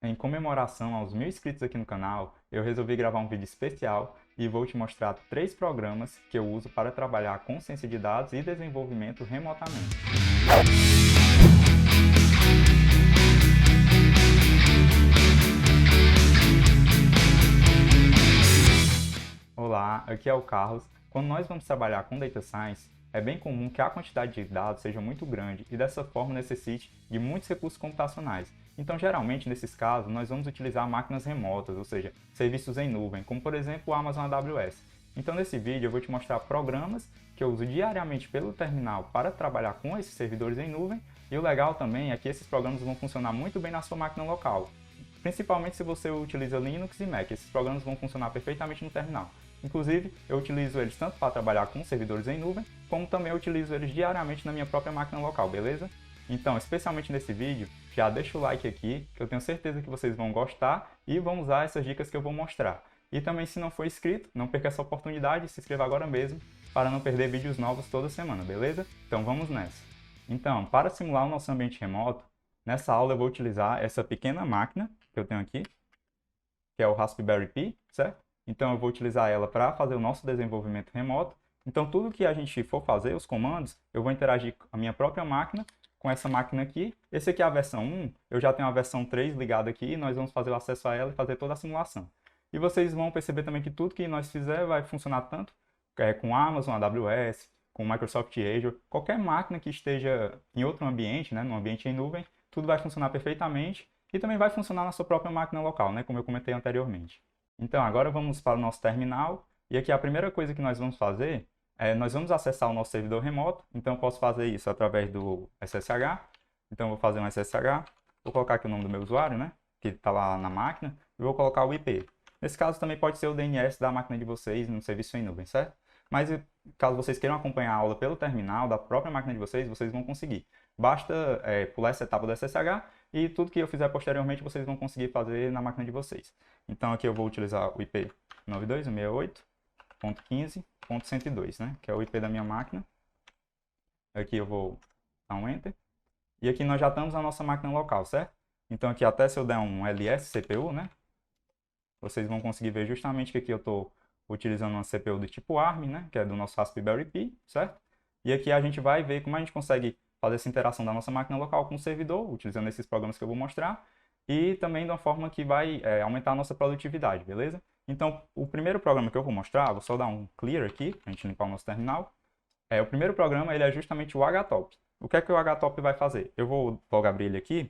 Em comemoração aos 1000 inscritos aqui no canal, eu resolvi gravar um vídeo especial e vou te mostrar 3 programas que eu uso para trabalhar com ciência de dados e desenvolvimento remotamente. Olá, aqui é o Carlos. Quando nós vamos trabalhar com Data Science, é bem comum que a quantidade de dados seja muito grande e dessa forma necessite de muitos recursos computacionais. Então, geralmente, nesses casos, nós vamos utilizar máquinas remotas, ou seja, serviços em nuvem, como por exemplo o Amazon AWS. Então, nesse vídeo eu vou te mostrar programas que eu uso diariamente pelo terminal para trabalhar com esses servidores em nuvem, e o legal também é que esses programas vão funcionar muito bem na sua máquina local. Principalmente se você utiliza Linux e Mac, esses programas vão funcionar perfeitamente no terminal. Inclusive, eu utilizo eles tanto para trabalhar com servidores em nuvem, como também eu utilizo eles diariamente na minha própria máquina local, beleza? Então, especialmente nesse vídeo, já deixa o like aqui, que eu tenho certeza que vocês vão gostar e vão usar essas dicas que eu vou mostrar. E também, se não for inscrito, não perca essa oportunidade, se inscreva agora mesmo, para não perder vídeos novos toda semana, beleza? Então vamos nessa! Então, para simular o nosso ambiente remoto, nessa aula eu vou utilizar essa pequena máquina que eu tenho aqui, que é o Raspberry Pi, certo? Então eu vou utilizar ela para fazer o nosso desenvolvimento remoto. Então tudo que a gente for fazer, os comandos, eu vou interagir com a minha própria máquina, com essa máquina aqui. Esse aqui é a versão 1, eu já tenho a versão 3 ligada aqui, e nós vamos fazer o acesso a ela e fazer toda a simulação. E vocês vão perceber também que tudo que nós fizer vai funcionar tanto com Amazon, AWS, com Microsoft Azure, qualquer máquina que esteja em outro ambiente, né, no ambiente em nuvem, tudo vai funcionar perfeitamente e também vai funcionar na sua própria máquina local, né, como eu comentei anteriormente. Então, agora vamos para o nosso terminal, e aqui a primeira coisa que nós vamos fazer é, nós vamos acessar o nosso servidor remoto, então eu posso fazer isso através do SSH, então eu vou fazer um SSH, vou colocar aqui o nome do meu usuário, né, que está lá na máquina, e vou colocar o IP. Nesse caso também pode ser o DNS da máquina de vocês no serviço em nuvem, certo? Mas caso vocês queiram acompanhar a aula pelo terminal da própria máquina de vocês, vocês vão conseguir. Basta pular essa etapa do SSH e tudo que eu fizer posteriormente vocês vão conseguir fazer na máquina de vocês. Então aqui eu vou utilizar o IP 92.168.15.102, né? Que é o IP da minha máquina. Aqui eu vou dar um Enter. E aqui nós já estamos na nossa máquina local, certo? Então aqui até se eu der um ls CPU, né? Vocês vão conseguir ver justamente que aqui eu estou utilizando uma CPU do tipo ARM, né? Que é do nosso Raspberry Pi, certo? E aqui a gente vai ver como a gente consegue fazer essa interação da nossa máquina local com o servidor, utilizando esses programas que eu vou mostrar, e também de uma forma que vai aumentar a nossa produtividade, beleza? Então, o primeiro programa que eu vou mostrar, vou só dar um clear aqui, para a gente limpar o nosso terminal. O primeiro programa ele é justamente o HTOP. O que é que o HTOP vai fazer? Eu vou logo abrir ele aqui,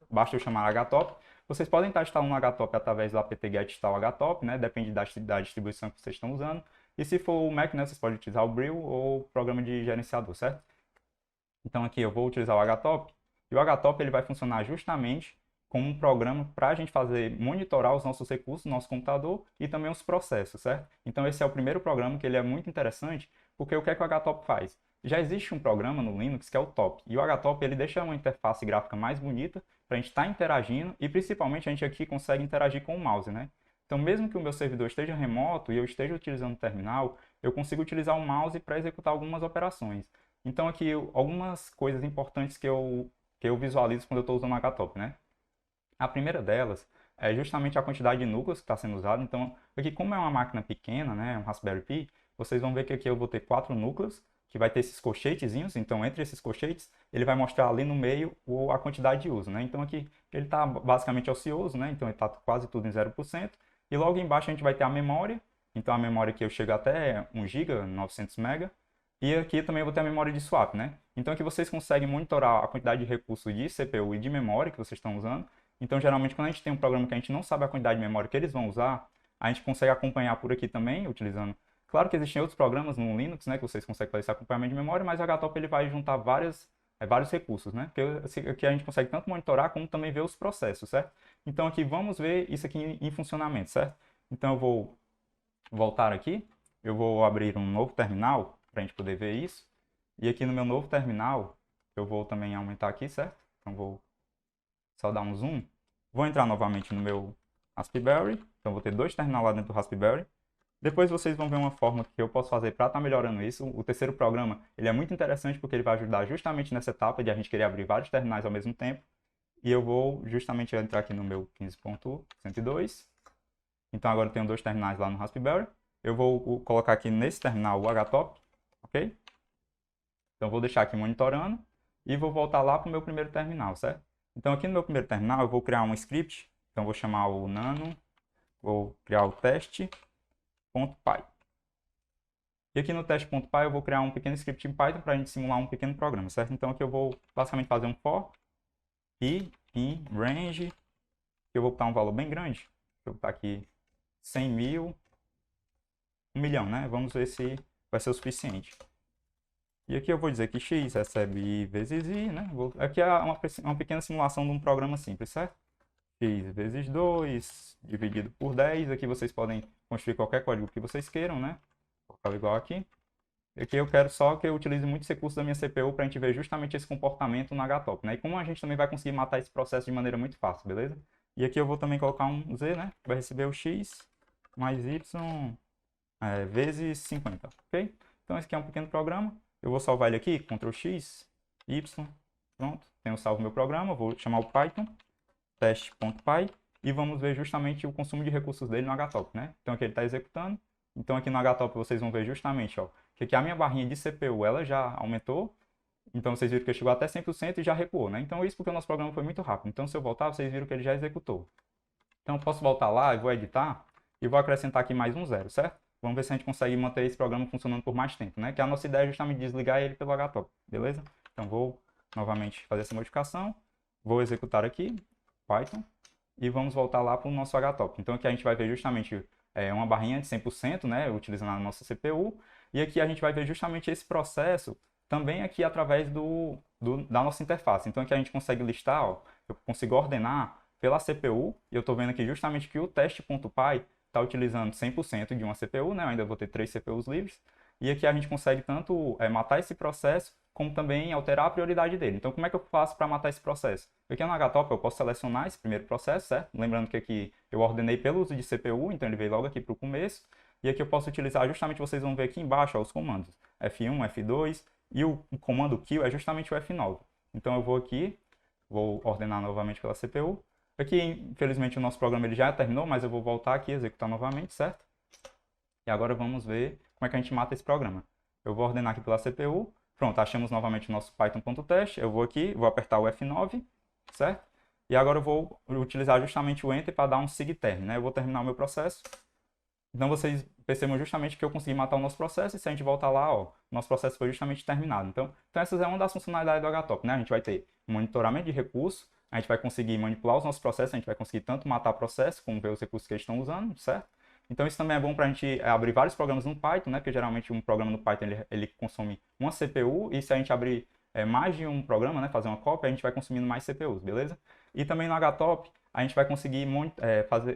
basta eu chamar HTOP. Vocês podem estar instalando o HTOP através do apt-get install HTOP, né? Depende da distribuição que vocês estão usando. E se for o Mac, né, vocês podem utilizar o Brill ou o programa de gerenciador, certo? Então aqui eu vou utilizar o HTOP, e o HTOP ele vai funcionar justamente como um programa para a gente fazer monitorar os nossos recursos no nosso computador e também os processos, certo? Então esse é o primeiro programa que ele é muito interessante, porque o que é que o HTOP faz? Já existe um programa no Linux que é o TOP, e o HTOP ele deixa uma interface gráfica mais bonita para a gente estar interagindo, e principalmente a gente aqui consegue interagir com o mouse, né? Então mesmo que o meu servidor esteja remoto e eu esteja utilizando o terminal, eu consigo utilizar o mouse para executar algumas operações. Então aqui algumas coisas importantes que eu visualizo quando eu estou usando o HTOP, né? A primeira delas é justamente a quantidade de núcleos que está sendo usado. Então aqui como é uma máquina pequena, né, um Raspberry Pi, vocês vão ver que aqui eu vou ter 4 núcleos, que vai ter esses colchetezinhos, então entre esses colchetes ele vai mostrar ali no meio a quantidade de uso, né? Então aqui ele está basicamente ocioso, né? Então ele está quase tudo em 0%. E logo embaixo a gente vai ter a memória, então a memória aqui eu chego até 1 GB, 900 MB. E aqui também eu vou ter a memória de swap, né? Então aqui vocês conseguem monitorar a quantidade de recursos de CPU e de memória que vocês estão usando. Então geralmente quando a gente tem um programa que a gente não sabe a quantidade de memória que eles vão usar, a gente consegue acompanhar por aqui também, utilizando... Claro que existem outros programas no Linux, né, que vocês conseguem fazer esse acompanhamento de memória, mas o HTOP ele vai juntar vários recursos, né? Porque aqui a gente consegue tanto monitorar como também ver os processos, certo? Então aqui vamos ver isso aqui em funcionamento, certo? Então eu vou voltar aqui, eu vou abrir um novo terminal para a gente poder ver isso. E aqui no meu novo terminal, eu vou também aumentar aqui, certo? Então vou só dar um zoom. Vou entrar novamente no meu Raspberry. Então vou ter 2 terminais lá dentro do Raspberry. Depois vocês vão ver uma forma que eu posso fazer para estar melhorando isso. O terceiro programa, ele é muito interessante porque ele vai ajudar justamente nessa etapa de a gente querer abrir vários terminais ao mesmo tempo. e eu vou justamente entrar aqui no meu 15.102. Então agora eu tenho 2 terminais lá no Raspberry. Eu vou colocar aqui nesse terminal o HTOP, ok? Então eu vou deixar aqui monitorando e vou voltar lá para o meu primeiro terminal, certo? Então aqui no meu primeiro terminal eu vou criar um script. Então eu vou chamar o nano, vou criar o teste.py. E aqui no teste.py eu vou criar um pequeno script em Python para a gente simular um pequeno programa, certo? Então aqui eu vou basicamente fazer um for e in range, que eu vou botar um valor bem grande. Eu vou botar aqui 100 mil, 1 milhão, né? Vamos ver se vai ser o suficiente. E aqui eu vou dizer que x recebe i vezes i, né? Aqui é uma pequena simulação de um programa simples, certo? X vezes 2 dividido por 10. Aqui vocês podem construir qualquer código que vocês queiram, né? Vou colocar igual aqui. E aqui eu quero só que eu utilize muitos recursos da minha CPU para a gente ver justamente esse comportamento no HTOP, né? E como a gente também vai conseguir matar esse processo de maneira muito fácil, beleza? E aqui eu vou também colocar um z, né? Vai receber o x mais y vezes 50, ok? Então esse aqui é um pequeno programa. Eu vou salvar ele aqui, Ctrl X, Y, pronto. Tenho salvo meu programa, vou chamar o Python, teste.py, e vamos ver justamente o consumo de recursos dele no HTOP, né? Então aqui ele está executando. Então aqui no HTOP vocês vão ver justamente, ó, que aqui a minha barrinha de CPU, ela já aumentou. Então vocês viram que chegou até 100% e já recuou, né? Então isso porque o nosso programa foi muito rápido. Então se eu voltar, vocês viram que ele já executou. Então eu posso voltar lá e vou editar e vou acrescentar aqui mais um zero, certo? Vamos ver se a gente consegue manter esse programa funcionando por mais tempo, né? Que a nossa ideia é justamente desligar ele pelo HTOP, beleza? Então vou novamente fazer essa modificação, vou executar aqui, Python, e vamos voltar lá para o nosso HTOP. Então aqui a gente vai ver justamente uma barrinha de 100%, né? Utilizando a nossa CPU, e aqui a gente vai ver justamente esse processo também aqui através da nossa interface. Então aqui a gente consegue listar, ó, eu consigo ordenar pela CPU, e eu estou vendo aqui justamente que o teste.py está utilizando 100% de uma CPU, né? Eu ainda vou ter 3 CPUs livres, e aqui a gente consegue tanto matar esse processo, como também alterar a prioridade dele. Então, como é que eu faço para matar esse processo? Aqui no HTOP eu posso selecionar esse primeiro processo, certo? Lembrando que aqui eu ordenei pelo uso de CPU, então ele veio logo aqui para o começo, e aqui eu posso utilizar, justamente vocês vão ver aqui embaixo, ó, os comandos F1, F2, e o comando kill é justamente o F9. Então eu vou aqui, vou ordenar novamente pela CPU. Aqui, infelizmente, o nosso programa ele já terminou, mas eu vou voltar aqui e executar novamente, certo? E agora vamos ver como é que a gente mata esse programa. Eu vou ordenar aqui pela CPU. Pronto, achamos novamente o nosso python.test. Eu vou aqui, vou apertar o F9, certo? E agora eu vou utilizar justamente o Enter para dar um sigterm, né? Eu vou terminar o meu processo. Então vocês percebam justamente que eu consegui matar o nosso processo, e se a gente voltar lá, ó, nosso processo foi justamente terminado. Então essa é uma das funcionalidades do HTOP, né? A gente vai ter monitoramento de recursos, a gente vai conseguir manipular os nossos processos, a gente vai conseguir tanto matar processo, como ver os recursos que eles estão usando, certo? Então isso também é bom para a gente abrir vários programas no Python, né? Porque geralmente um programa no Python ele consome uma CPU, e se a gente abrir mais de um programa, né? Fazer uma cópia, a gente vai consumindo mais CPUs, beleza? E também no HTOP, a gente vai conseguir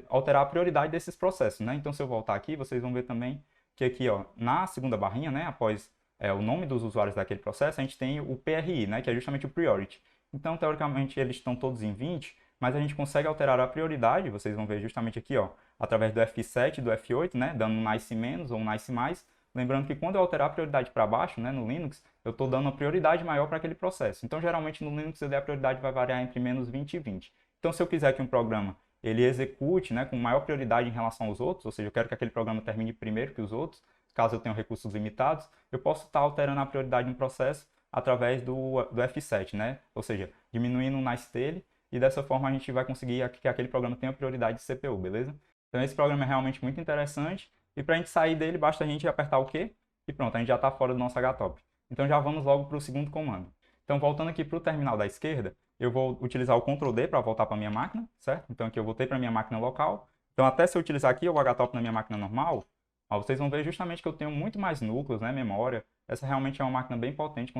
alterar a prioridade desses processos, né? Então, se eu voltar aqui, vocês vão ver também que aqui, ó, na segunda barrinha, né, após o nome dos usuários daquele processo, a gente tem o PRI, né, que é justamente o Priority. Então, teoricamente, eles estão todos em 20, mas a gente consegue alterar a prioridade, vocês vão ver justamente aqui, ó, através do F7 e do F8, né, dando um nice menos ou um nice mais. Lembrando que quando eu alterar a prioridade para baixo, né, no Linux, eu estou dando uma prioridade maior para aquele processo. Então, geralmente, no Linux, a prioridade vai variar entre menos 20 e 20. Então, se eu quiser que um programa ele execute, né, com maior prioridade em relação aos outros, ou seja, eu quero que aquele programa termine primeiro que os outros, caso eu tenha recursos limitados, eu posso estar alterando a prioridade no processo através do F7, né? Ou seja, diminuindo o nice dele, e dessa forma a gente vai conseguir que aquele programa tenha prioridade de CPU, beleza? Então esse programa é realmente muito interessante, e para a gente sair dele, basta a gente apertar o Q, e pronto, a gente já está fora do nosso HTOP. Então já vamos logo para o segundo comando. Então voltando aqui para o terminal da esquerda, eu vou utilizar o Ctrl D para voltar para a minha máquina, certo? Então aqui eu voltei para a minha máquina local. Então até se eu utilizar aqui o HTOP na minha máquina normal, ó, vocês vão ver justamente que eu tenho muito mais núcleos, né, memória. Essa realmente é uma máquina bem potente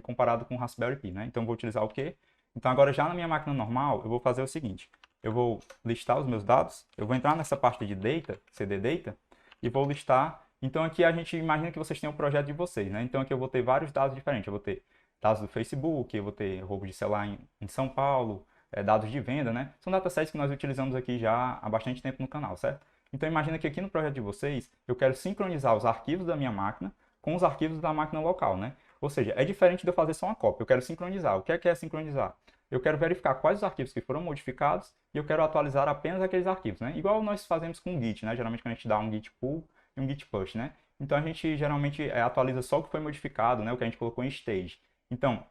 comparado com o Raspberry Pi, né? Então eu vou utilizar o quê? Então agora já na minha máquina normal, eu vou fazer o seguinte. Eu vou listar os meus dados, eu vou entrar nessa parte de Data, CD Data, e vou listar. Então aqui a gente imagina que vocês têm um projeto de vocês, né? Então aqui eu vou ter vários dados diferentes. Eu vou ter dados do Facebook, eu vou ter roubo de celular em São Paulo, dados de venda, né? São datasets que nós utilizamos aqui já há bastante tempo no canal, certo? Então imagina que aqui no projeto de vocês, eu quero sincronizar os arquivos da minha máquina com os arquivos da máquina local, né? Ou seja, é diferente de eu fazer só uma cópia, eu quero sincronizar. O que é sincronizar? eu quero verificar quais os arquivos que foram modificados e eu quero atualizar apenas aqueles arquivos, né? Igual nós fazemos com o Git, né? Geralmente quando a gente dá um Git pull e um Git push, né? Então a gente geralmente atualiza só o que foi modificado, né? O que a gente colocou em stage. Então,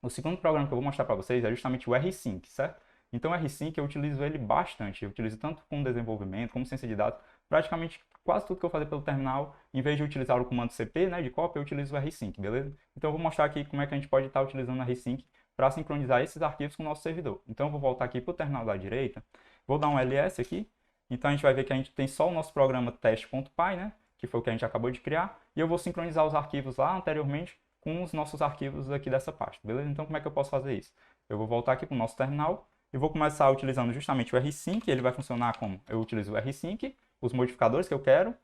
o segundo programa que eu vou mostrar para vocês é justamente o rsync, certo? Então o rsync eu utilizo ele bastante, eu utilizo tanto com desenvolvimento, como ciência de dados, praticamente quase tudo que eu fazer pelo terminal, em vez de utilizar o comando cp, né, de cópia, eu utilizo o rsync, beleza? Então eu vou mostrar aqui como é que a gente pode estar utilizando o rsync para sincronizar esses arquivos com o nosso servidor. Então eu vou voltar aqui para o terminal da direita, vou dar um ls aqui, então a gente vai ver que a gente tem só o nosso programa test.py, né, que foi o que a gente acabou de criar, e eu vou sincronizar os arquivos lá anteriormente com os nossos arquivos aqui dessa pasta, beleza? Então como é que eu posso fazer isso? Eu vou voltar aqui para o nosso terminal e vou começar utilizando justamente o rsync, ele vai funcionar como? Eu utilizo o rsync, os modificadores que eu quero,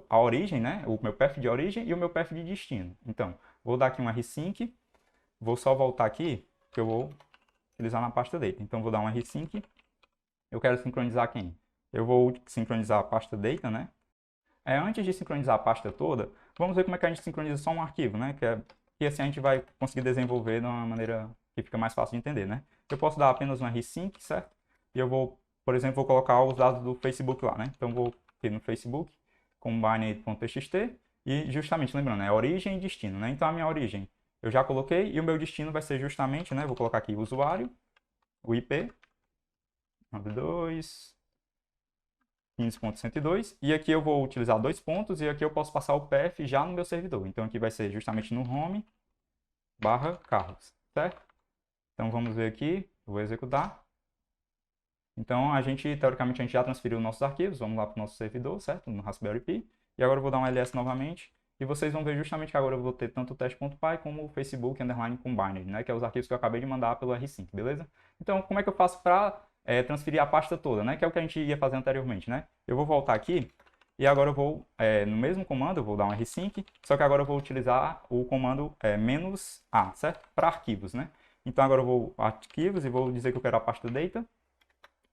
a origem, né? O meu path de origem e o meu path de destino. Então, vou dar aqui um rsync, vou só voltar aqui, que eu vou utilizar na pasta data. Então, vou dar um rsync, eu quero sincronizar quem? Eu vou sincronizar a pasta data, né? Antes de sincronizar a pasta toda, vamos ver como é que a gente sincroniza só um arquivo, né? E assim a gente vai conseguir desenvolver de uma maneira que fica mais fácil de entender, né? Eu posso dar apenas um rsync, certo? E eu vou, por exemplo, vou colocar os dados do Facebook lá, né? Então vou aqui no Facebook, com binary.txt e justamente, lembrando, é origem e destino, né? Então a minha origem eu já coloquei e o meu destino vai ser justamente, né? Vou colocar aqui o usuário, o IP, 92... 15.102, e aqui eu vou utilizar dois pontos, e aqui eu posso passar o path já no meu servidor. Então aqui vai ser justamente no home /carlos, certo? Então vamos ver aqui, eu vou executar. Então teoricamente, a gente já transferiu nossos arquivos, vamos lá para o nosso servidor, certo? No Raspberry Pi. E agora eu vou dar um ls novamente, e vocês vão ver justamente que agora eu vou ter tanto o test.py como o Facebook underline combined, né? Que é os arquivos que eu acabei de mandar pelo rsync, beleza? Então como é que eu faço para transferir a pasta toda, né? Que é o que a gente ia fazer anteriormente, né? Eu vou voltar aqui e agora eu vou, no mesmo comando, eu vou dar um rsync, só que agora eu vou utilizar o comando "-a", certo? Para arquivos, né? Então agora eu vou arquivos e vou dizer que eu quero a pasta data.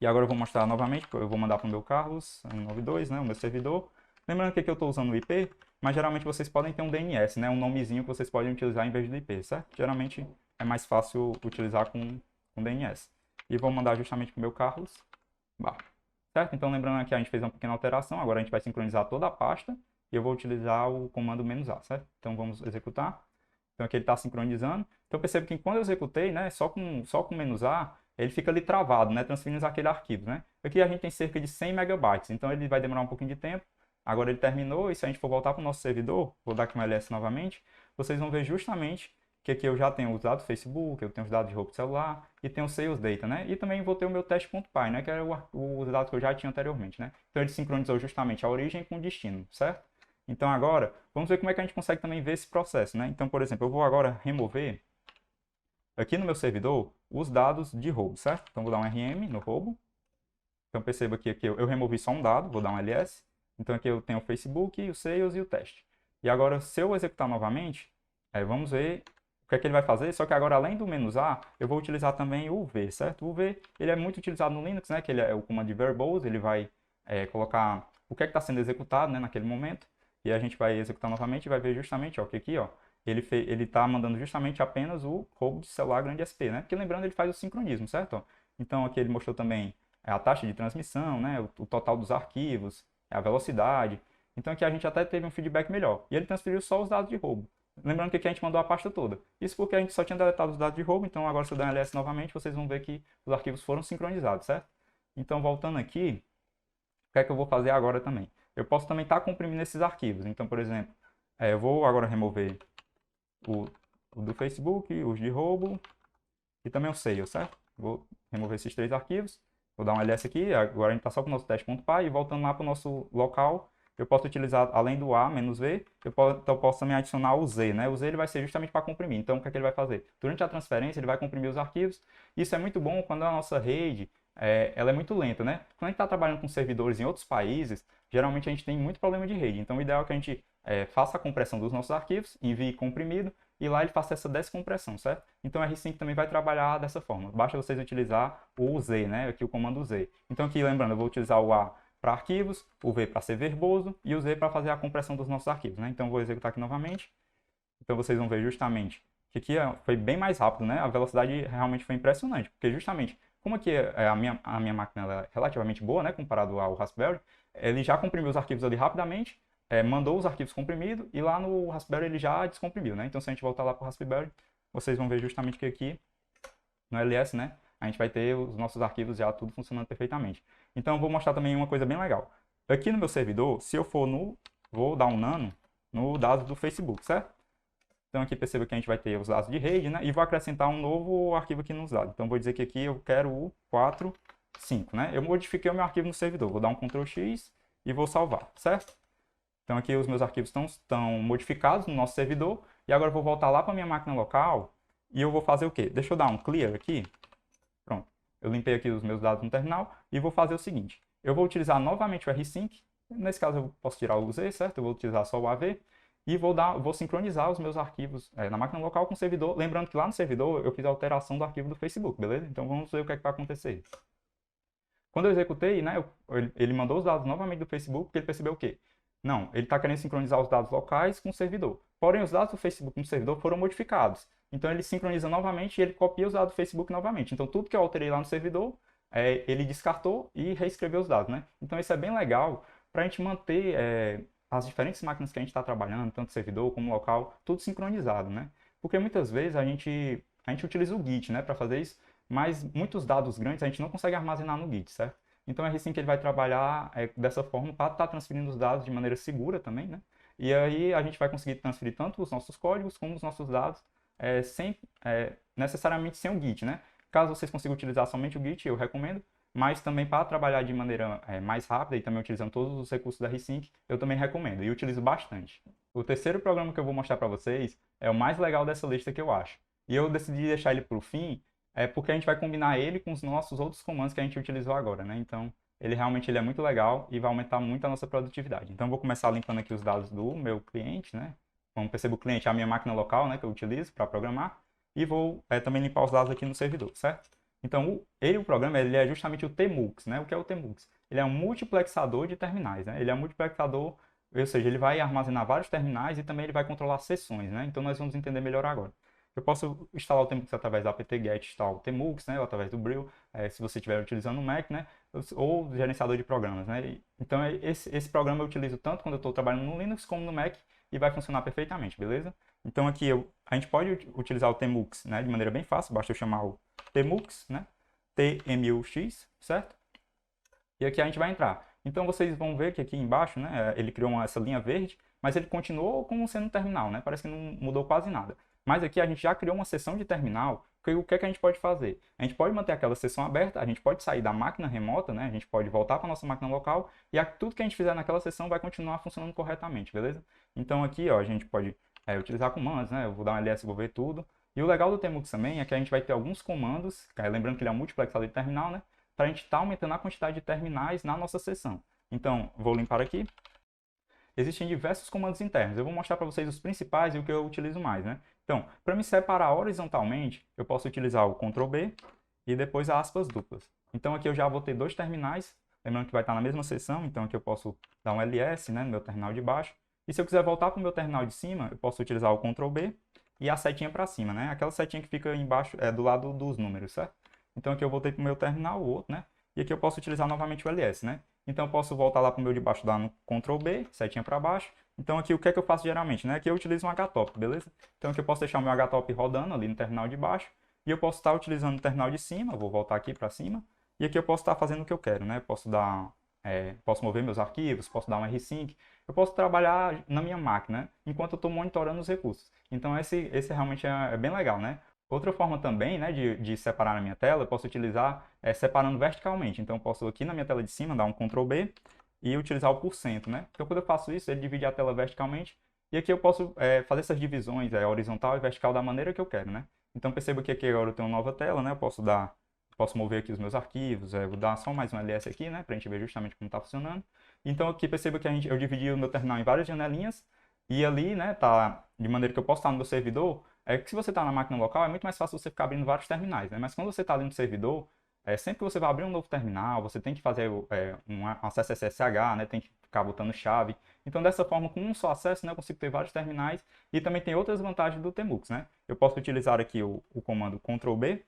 E agora eu vou mostrar novamente, eu vou mandar para o meu Carlos 192, né? O meu servidor. Lembrando que aqui eu estou usando o IP, mas geralmente vocês podem ter um DNS, né? Um nomezinho que vocês podem utilizar em vez do IP, certo? Geralmente é mais fácil utilizar com DNS. E vou mandar justamente para o meu Carlos, certo? Então lembrando que a gente fez uma pequena alteração, agora a gente vai sincronizar toda a pasta e eu vou utilizar o comando "-a", certo? Então vamos executar. Então aqui ele está sincronizando. Então percebo que quando eu executei, né, só com "-a", ele fica ali travado, né, transferindo aquele arquivo, né? Aqui a gente tem cerca de 100 megabytes, então ele vai demorar um pouquinho de tempo. Agora ele terminou, e se a gente for voltar para o nosso servidor, vou dar aqui um ls novamente, vocês vão ver justamente que aqui eu já tenho os dados do Facebook, eu tenho os dados de roubo de celular, e tenho o sales data, né? E também vou ter o meu test.py, né, que era os dados que eu já tinha anteriormente, né? Então ele sincronizou justamente a origem com o destino, certo? Então agora, vamos ver como é que a gente consegue também ver esse processo, né? Então, por exemplo, eu vou agora remover aqui no meu servidor os dados de roubo, certo? Então vou dar um rm no roubo. Então perceba que aqui eu removi só um dado, vou dar um ls. Então aqui eu tenho o Facebook, o sales e o teste. E agora, se eu executar novamente, vamos ver o que é que ele vai fazer. Só que agora, além do "-a", eu vou utilizar também o v, certo? O v, ele é muito utilizado no Linux, né? Que ele é o comando de verbose, ele vai colocar o que é que está sendo executado, né, naquele momento. E a gente vai executar novamente e vai ver justamente, ó, que aqui, ó, ele está mandando justamente apenas o roubo de celular grande SP, né? Porque lembrando, ele faz o sincronismo, certo? Então aqui ele mostrou também a taxa de transmissão, né? O total dos arquivos, a velocidade. Então aqui a gente até teve um feedback melhor. E ele transferiu só os dados de roubo. Lembrando que aqui a gente mandou a pasta toda. Isso porque a gente só tinha deletado os dados de roubo, então agora se eu der um ls novamente, vocês vão ver que os arquivos foram sincronizados, certo? Então voltando aqui, o que é que eu vou fazer agora também? Eu posso também estar comprimindo esses arquivos. Então, por exemplo, eu vou agora remover o do Facebook, os de roubo e também o sales, certo? Vou remover esses três arquivos, vou dar um ls aqui, agora a gente está só com o nosso teste.py e voltando lá para o nosso local, eu posso utilizar, além do "-a", "-v", eu posso também adicionar o "z", né? O "z" ele vai ser justamente para comprimir. Então, o que é que ele vai fazer? Durante a transferência, ele vai comprimir os arquivos. Isso é muito bom quando a nossa rede ela é muito lenta, né? Quando a gente está trabalhando com servidores em outros países, geralmente a gente tem muito problema de rede. Então, o ideal é que a gente faça a compressão dos nossos arquivos, envie comprimido, e lá ele faça essa descompressão, certo? Então, o rsync também vai trabalhar dessa forma. Basta vocês utilizar o z, né? Aqui o comando z. Então, aqui, lembrando, eu vou utilizar o "a" para arquivos, o v para ser verboso e o z para fazer a compressão dos nossos arquivos, né? Então, vou executar aqui novamente. Então, vocês vão ver justamente que aqui foi bem mais rápido, né? A velocidade realmente foi impressionante, porque justamente, como aqui a minha máquina ela é relativamente boa, né? Comparado ao Raspberry, ele já comprimiu os arquivos ali rapidamente, mandou os arquivos comprimidos, e lá no Raspberry ele já descomprimiu, né? Então se a gente voltar lá para o Raspberry, vocês vão ver justamente que aqui, no LS, né? A gente vai ter os nossos arquivos já tudo funcionando perfeitamente. Então eu vou mostrar também uma coisa bem legal. Aqui no meu servidor, se eu for vou dar um nano no dados do Facebook, certo? Então aqui perceba que a gente vai ter os dados de rede, né? E vou acrescentar um novo arquivo aqui nos dados. Então vou dizer que aqui eu quero o 45, né? Eu modifiquei o meu arquivo no servidor. Vou dar um Ctrl X e vou salvar, certo? Então aqui os meus arquivos estão modificados no nosso servidor. E agora eu vou voltar lá para a minha máquina local e eu vou fazer o quê? Deixa eu dar um clear aqui. Pronto. Eu limpei aqui os meus dados no terminal e vou fazer o seguinte. Eu vou utilizar novamente o rsync. Nesse caso eu posso tirar o Z, certo? Eu vou utilizar só o AV. E vou sincronizar os meus arquivos na máquina local com o servidor. Lembrando que lá no servidor eu fiz a alteração do arquivo do Facebook, beleza? Então vamos ver o que é que vai acontecer. Quando eu executei, né, ele mandou os dados novamente do Facebook, porque ele percebeu o quê? Não, ele está querendo sincronizar os dados locais com o servidor. Porém, os dados do Facebook no servidor foram modificados. Então ele sincroniza novamente e ele copia os dados do Facebook novamente. Então tudo que eu alterei lá no servidor, ele descartou e reescreveu os dados, né? Então isso é bem legal para a gente manter as diferentes máquinas que a gente está trabalhando, tanto servidor como local, tudo sincronizado, né? Porque muitas vezes a gente utiliza o Git, né, para fazer isso, mas muitos dados grandes a gente não consegue armazenar no Git, certo? Então é assim que ele vai trabalhar dessa forma para estar transferindo os dados de maneira segura também, né? E aí a gente vai conseguir transferir tanto os nossos códigos como os nossos dados sem necessariamente sem o Git, né? Caso vocês consigam utilizar somente o Git, eu recomendo, mas também para trabalhar de maneira mais rápida e também utilizando todos os recursos da Rsync, eu também recomendo e utilizo bastante. O terceiro programa que eu vou mostrar para vocês é o mais legal dessa lista que eu acho. E eu decidi deixar ele para o fim, porque a gente vai combinar ele com os nossos outros comandos que a gente utilizou agora, né? Então, ele é muito legal e vai aumentar muito a nossa produtividade. Então, eu vou começar limpando aqui os dados do meu cliente, né? Como percebe, o cliente é a minha máquina local, né, que eu utilizo para programar. E vou também limpar os dados aqui no servidor, certo? Então, o programa ele é justamente o tmux, né? O que é o tmux? Ele é um multiplexador de terminais, né? Ele é um multiplexador, ou seja, ele vai armazenar vários terminais e também ele vai controlar sessões, né? Então, nós vamos entender melhor agora. Eu posso instalar o tmux através da apt-get install tmux, né? Ou através do Brill, se você estiver utilizando o Mac, né? Ou gerenciador de programas, né? Então, esse programa eu utilizo tanto quando eu estou trabalhando no Linux como no Mac e vai funcionar perfeitamente, beleza? Então, aqui a gente pode utilizar o tmux, né? De maneira bem fácil, basta eu chamar o tmux, né? tmux, certo? E aqui a gente vai entrar. Então vocês vão ver que aqui embaixo, né, ele criou essa linha verde, mas ele continuou como sendo um terminal, né? Parece que não mudou quase nada. Mas aqui a gente já criou uma seção de terminal, que o que é que a gente pode fazer? A gente pode manter aquela seção aberta, a gente pode sair da máquina remota, né? A gente pode voltar para a nossa máquina local e tudo que a gente fizer naquela seção vai continuar funcionando corretamente, beleza? Então aqui, ó, a gente pode utilizar comandos, né? Eu vou dar um ls, vou ver tudo. E o legal do tmux também é que a gente vai ter alguns comandos, lembrando que ele é um multiplexador de terminal, né? Para a gente estar aumentando a quantidade de terminais na nossa seção. Então, vou limpar aqui. Existem diversos comandos internos. Eu vou mostrar para vocês os principais e o que eu utilizo mais, né? Então, para me separar horizontalmente, eu posso utilizar o Ctrl B e depois aspas duplas. Então, aqui eu já vou ter dois terminais, lembrando que vai estar na mesma seção, então aqui eu posso dar um ls, né, no meu terminal de baixo. E se eu quiser voltar para o meu terminal de cima, eu posso utilizar o Ctrl B e a setinha para cima, né? Aquela setinha que fica embaixo, do lado dos números, certo? Então aqui eu voltei para o meu terminal, o outro, né? E aqui eu posso utilizar novamente o ls, né? Então eu posso voltar lá para o meu de baixo, dar no Ctrl B, setinha para baixo. Então aqui o que é que eu faço geralmente, né? Aqui eu utilizo um htop, beleza? Então aqui eu posso deixar o meu htop rodando ali no terminal de baixo. E eu posso estar utilizando o terminal de cima, eu vou voltar aqui para cima. E aqui eu posso estar fazendo o que eu quero, né? Posso mover meus arquivos, posso dar um rsync. Eu posso trabalhar na minha máquina, né, enquanto eu estou monitorando os recursos. Então esse realmente é bem legal, né? Outra forma também, né, de separar na minha tela, eu posso utilizar separando verticalmente. Então eu posso aqui na minha tela de cima dar um Ctrl B e utilizar o %, né? Então quando eu faço isso, ele divide a tela verticalmente. E aqui eu posso fazer essas divisões horizontal e vertical da maneira que eu quero, né? Então perceba que aqui agora eu tenho uma nova tela, né? Eu posso mover aqui os meus arquivos, vou dar só mais um ls aqui, né, para a gente ver justamente como está funcionando. Então aqui perceba que eu dividi o meu terminal em várias janelinhas, e ali, né, tá de maneira que eu posso estar no meu servidor, que se você está na máquina local, é muito mais fácil você ficar abrindo vários terminais, né, mas quando você está ali no servidor, sempre que você vai abrir um novo terminal, você tem que fazer um acesso SSH, né, tem que ficar botando chave. Então, dessa forma, com um só acesso, né, eu consigo ter vários terminais. E também tem outras vantagens do Tmux, né? Eu posso utilizar aqui o comando Ctrl+B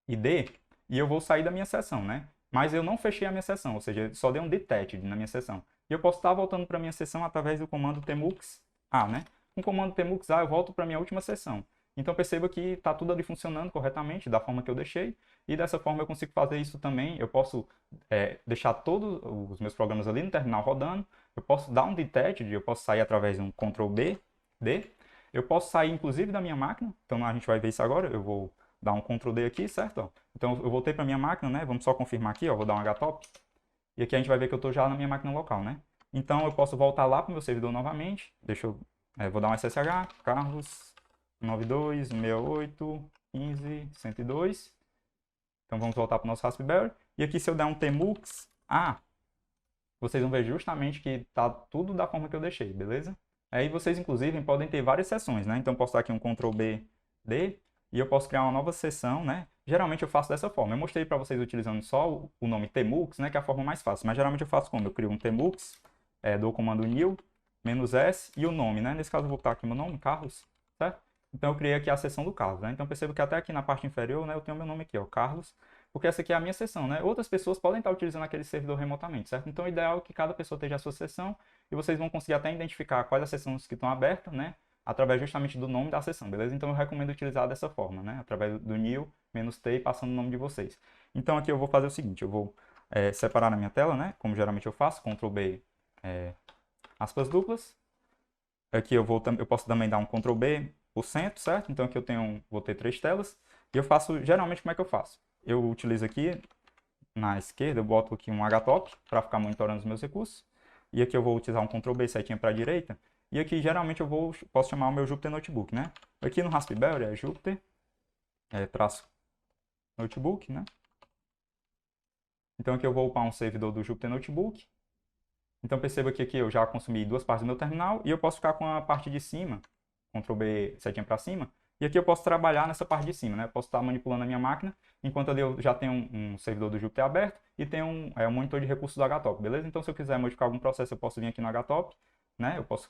e D, e eu vou sair da minha sessão, né? Mas eu não fechei a minha sessão, ou seja, só dei um detached na minha sessão. E eu posso estar voltando para a minha sessão através do comando Tmux A, né? Com o comando Tmux A, eu volto para a minha última sessão. Então perceba que está tudo ali funcionando corretamente, da forma que eu deixei. E dessa forma eu consigo fazer isso também. Eu posso deixar todos os meus programas ali no terminal rodando. Eu posso dar um detached, eu posso sair através de um Ctrl+B, D. Eu posso sair inclusive da minha máquina. Então a gente vai ver isso agora. Eu vou dar um Ctrl+D aqui, certo? Ó. Então eu voltei para minha máquina, né? Vamos só confirmar aqui, ó. Vou dar um htop. E aqui a gente vai ver que eu estou já na minha máquina local, né? Então eu posso voltar lá para o meu servidor novamente. Vou dar um SSH, Carlos 92, 68, 15, 102. Então vamos voltar para o nosso Raspberry. E aqui se eu der um Tmux A, vocês vão ver justamente que está tudo da forma que eu deixei, beleza? Aí vocês inclusive podem ter várias sessões, né? Então eu posso dar aqui um Ctrl+B, D, e eu posso criar uma nova sessão, né? Geralmente eu faço dessa forma. Eu mostrei para vocês utilizando só o nome Tmux, né? Que é a forma mais fácil. Mas geralmente eu faço como? Eu crio um Tmux, dou o comando new, -s e o nome, né? Nesse caso eu vou botar aqui meu nome, Carlos, certo? Então eu criei aqui a seção do Carlos, né? Então percebo que até aqui na parte inferior, né? Eu tenho meu nome aqui, ó, Carlos, porque essa aqui é a minha seção, né? Outras pessoas podem estar utilizando aquele servidor remotamente, certo? Então o ideal é que cada pessoa tenha a sua seção e vocês vão conseguir até identificar quais as sessões que estão abertas, né? Através justamente do nome da sessão, beleza? Então eu recomendo utilizar dessa forma, né? Através do new, -t e passando o nome de vocês. Então aqui eu vou fazer o seguinte, eu vou separar na minha tela, né? Como geralmente eu faço, Ctrl+B, aspas duplas. Aqui eu posso também dar um Ctrl+B por cento, certo? Então aqui vou ter 3 telas. E eu faço, geralmente como é que eu faço? Eu utilizo aqui, na esquerda, eu boto aqui um htop para ficar monitorando os meus recursos. E aqui eu vou utilizar um Ctrl+B setinha para a direita. E aqui geralmente posso chamar o meu Jupyter Notebook, né? Aqui no Raspberry é Jupyter, traço Notebook, né? Então aqui eu vou upar um servidor do Jupyter Notebook. Então perceba que aqui eu já consumi 2 partes do meu terminal e eu posso ficar com a parte de cima, Ctrl+B setinha para cima, e aqui eu posso trabalhar nessa parte de cima, né? Eu posso estar manipulando a minha máquina, enquanto ali eu já tenho um servidor do Jupyter aberto e tenho um monitor de recursos do htop, beleza? Então se eu quiser modificar algum processo, eu posso vir aqui no htop, né? Eu posso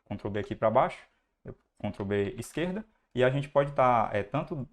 Ctrl+B aqui para baixo, Ctrl+B esquerda, e a gente pode estar tanto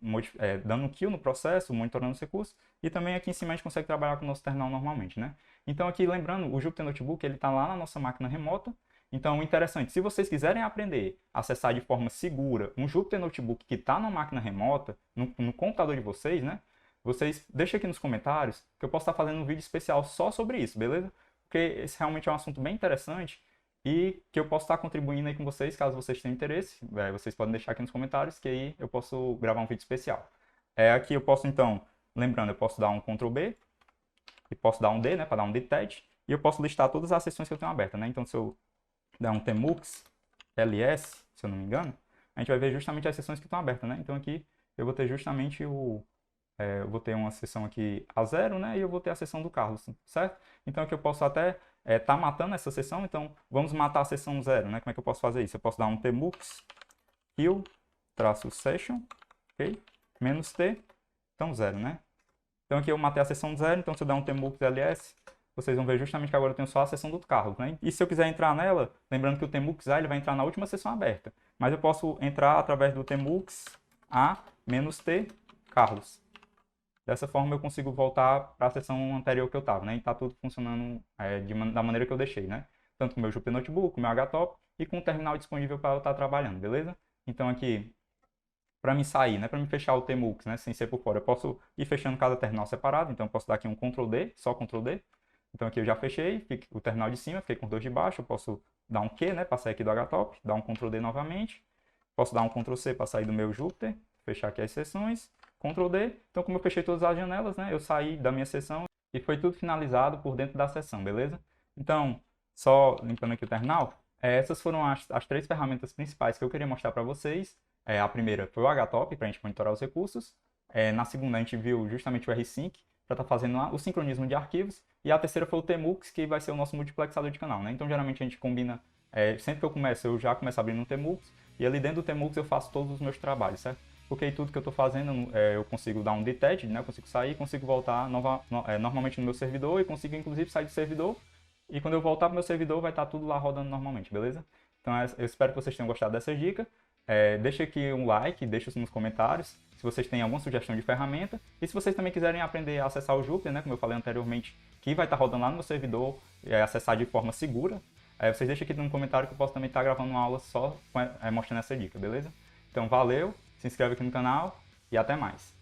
dando kill no processo, monitorando os recursos, e também aqui em cima a gente consegue trabalhar com o nosso terminal normalmente, né? Então aqui, lembrando, o Jupyter Notebook ele está lá na nossa máquina remota. Então, interessante, se vocês quiserem aprender a acessar de forma segura um Jupyter Notebook que está na máquina remota, no computador de vocês, né? Vocês deixem aqui nos comentários que eu posso estar fazendo um vídeo especial só sobre isso, beleza? Porque esse realmente é um assunto bem interessante e que eu posso estar contribuindo aí com vocês, caso vocês tenham interesse. Vocês podem deixar aqui nos comentários que aí eu posso gravar um vídeo especial. Aqui eu posso, então, lembrando, eu posso dar um Ctrl+B e posso dar um D, né, para dar um detach, e eu posso listar todas as sessões que eu tenho abertas, né? Então, se eu der um Tmux ls, se eu não me engano, a gente vai ver justamente as sessões que estão abertas, né? Então, aqui eu vou ter justamente eu vou ter uma sessão aqui A0, né? E eu vou ter a sessão do Carlos, certo? Então, aqui eu posso até tá matando essa sessão, então vamos matar a sessão 0, né? Como é que eu posso fazer isso? Eu posso dar um Tmux kill-session, ok? -t, então 0, né? Então aqui eu matei a sessão 0, então se eu der um Tmux ls, vocês vão ver justamente que agora eu tenho só a sessão do Carlos, né? E se eu quiser entrar nela, lembrando que o Tmux A ele vai entrar na última sessão aberta, mas eu posso entrar através do Tmux A -t Carlos. Dessa forma eu consigo voltar para a sessão anterior que eu estava, né? E está tudo funcionando da maneira que eu deixei, né? Tanto com o meu Jupyter Notebook, com o meu htop e com o terminal disponível para eu estar trabalhando, beleza? Então aqui para me sair, né, para me fechar o Tmux, né, sem ser por fora, eu posso ir fechando cada terminal separado, então eu posso dar aqui um Ctrl+D, só Ctrl+D. Então aqui eu já fechei, o terminal de cima, fiquei com os dois de baixo, eu posso dar um Q, né, para sair aqui do htop, dar um Ctrl+D novamente, posso dar um Ctrl+C para sair do meu Jupyter, fechar aqui as seções, Ctrl+D. Então como eu fechei todas as janelas, né, eu saí da minha seção e foi tudo finalizado por dentro da seção, beleza? Então, só limpando aqui o terminal, essas foram as 3 ferramentas principais que eu queria mostrar para vocês. A primeira foi o htop, para a gente monitorar os recursos. Na segunda, a gente viu justamente o rsync, para estar fazendo o sincronismo de arquivos. E a terceira foi o Tmux, que vai ser o nosso multiplexador de canal, né? Então, geralmente, a gente combina... sempre que eu já começo abrindo um Tmux. E ali dentro do Tmux eu faço todos os meus trabalhos, certo? porque tudo que eu estou fazendo eu consigo dar um detach, né? Eu consigo sair, consigo voltar normalmente no meu servidor e consigo inclusive sair do servidor. E quando eu voltar para o meu servidor vai estar tudo lá rodando normalmente, beleza? Então eu espero que vocês tenham gostado dessa dica. Deixa aqui um like, deixa nos comentários se vocês têm alguma sugestão de ferramenta. E se vocês também quiserem aprender a acessar o Jupyter, né, como eu falei anteriormente, que vai estar rodando lá no meu servidor, acessar de forma segura, vocês deixam aqui no comentário que eu posso também estar gravando uma aula só mostrando essa dica, beleza? Então valeu, se inscreve aqui no canal e até mais.